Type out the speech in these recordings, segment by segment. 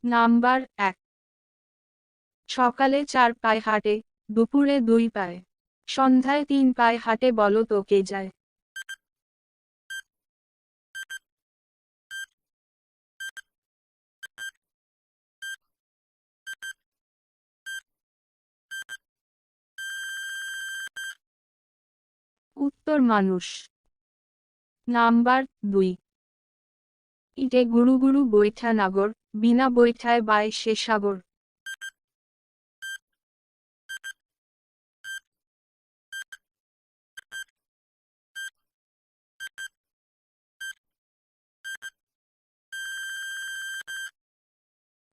Number 1। সকালে 4 পায়ে হাঁটে, দুপুরে 2 পায়ে, সন্ধ্যায় 3 পায়ে হাঁটে, বলো তো কে যায়? উত্তর মানুষ। নাম্বার 2। ইটে গুরু গুরু বৈঠা নাগর, বিনা বৈঠায় বায় সে সাগর।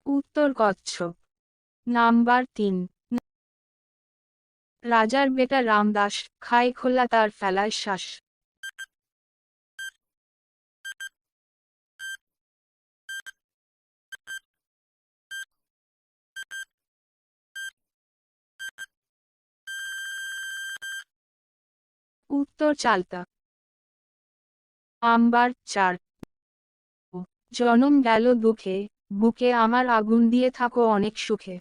উত্তর কচ্ছপ। নাম্বার 3। রাজার বেটা রামদাস, খায় খোলা তার ফেলায় শ্বাস। উত্তর চালতা। নাম্বার 4। জনম গেল দুঃখে, বুকে আমার আগুন দিয়ে থাকো অনেক সুখে।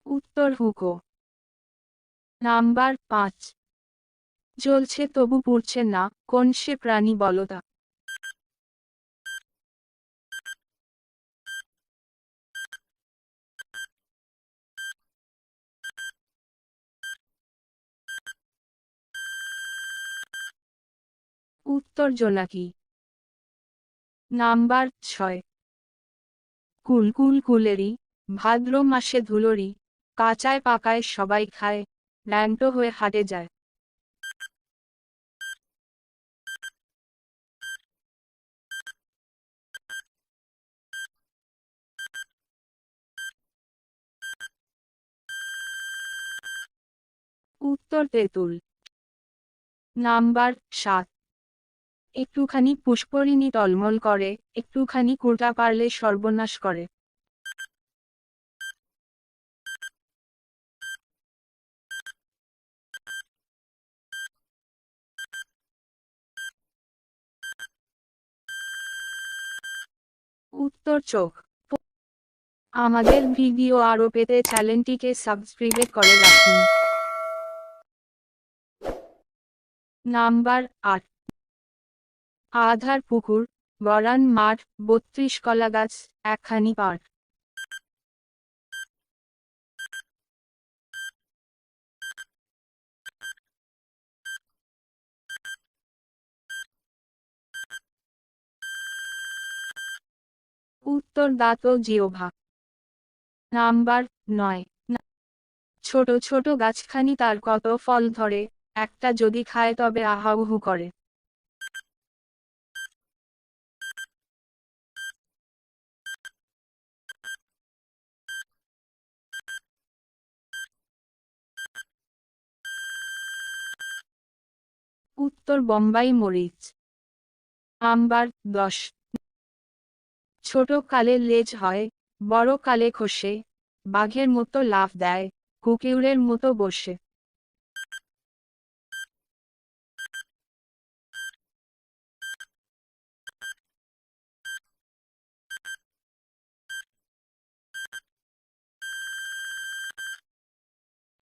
উত্তর হুকো। নাম্বার 5। জ্বলছে তবু পুড়ছে না, কোন সে প্রাণী বলো তা? উত্তর জোনাকি। নাম্বার 6। কুলকুল কুলেরি, ভাদ্র মাসে ধুলোরি, কাঁচায় পাকায় সবাই খায়, ল্যাংটো হয়ে হাটে যায়। উত্তর তেঁতুল। নাম্বার 7। একটুখানি পুষ্করিণী টলমল করে, একটুখানি কুর্তা পারলে সর্বনাশ করে। উত্তর চোখ। আমাদের ভিডিও আরও পেতে চ্যানেলটিকে সাবস্ক্রাইব করে রাখুন। নাম্বার 8। আধার পুকুর, গড়ান মাঠ, 32 কলা গাছ, একখানি পাট। উত্তর দাঁত ও জিহ্বা। নাম্বার 9। ছোট ছোট গাছখানি তার কত ফল ধরে, একটা যদি খায় তবে আহাউহু করে। উত্তর বোম্বাই মরিচ। নাম্বার 10। ছোট কালে লেজ হয়, বড় কালে খসে, বাঘের মতো লাফ দেয়, কুকুরের মতো বসে।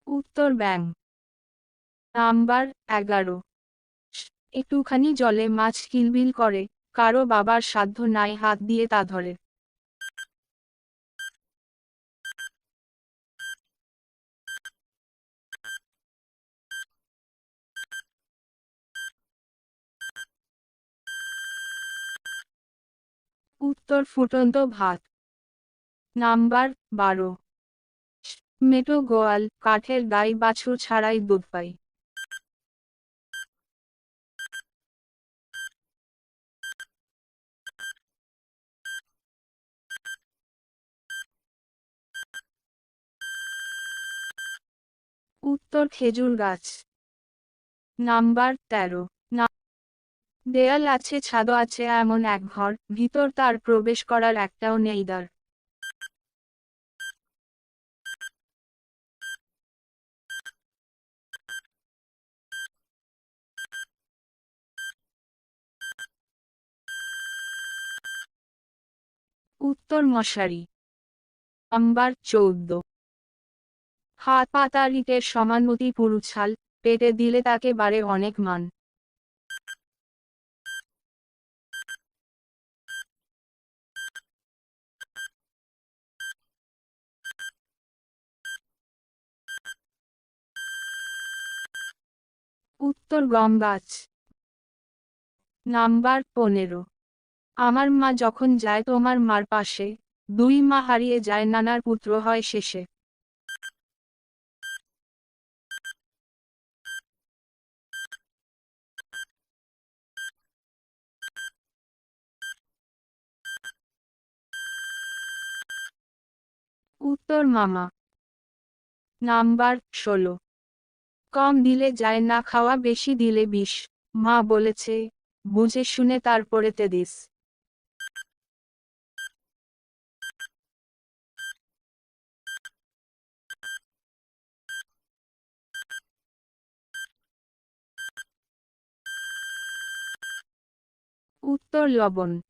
উত্তর ব্যাঙ। নাম্বার 11। একটুখানি জলে মাছ কিলবিল করে, কারো বাবার সাধ্য নাই হাত দিয়ে তা ধরে। উত্তর ফুটন্ত ভাত। নাম্বার 12। মেটো গোয়াল, কাঠের গাই বাছুর ছাড়াই দুধ পাই। উত্তর খেজুর গাছ। নাম্বার 13। দেয়াল আছে ছাদও আছে এমন এক ঘর, ভিতর তার প্রবেশ করার একটাও নেই দ্বার। উত্তর মশারি। নাম্বার 14। হাত পাতা ইটের সমান অতি পুরু ছাল, পেটে দিলে তাকে বাড়ে অনেক মান। উত্তর গম গাছ। নাম্বার 15। আমার মা যখন যায় তোমার মার পাশে, দুই মা হারিয়ে যায় নানার পুত্র হয় শেষে। উত্তর মামা। নাম্বার 16। কম দিলে যায় না খাওয়া, বেশি দিলে বিষ, মা বলেছে, বুঝে শুনে তারপরেতে দিস। উত্তর লবণ।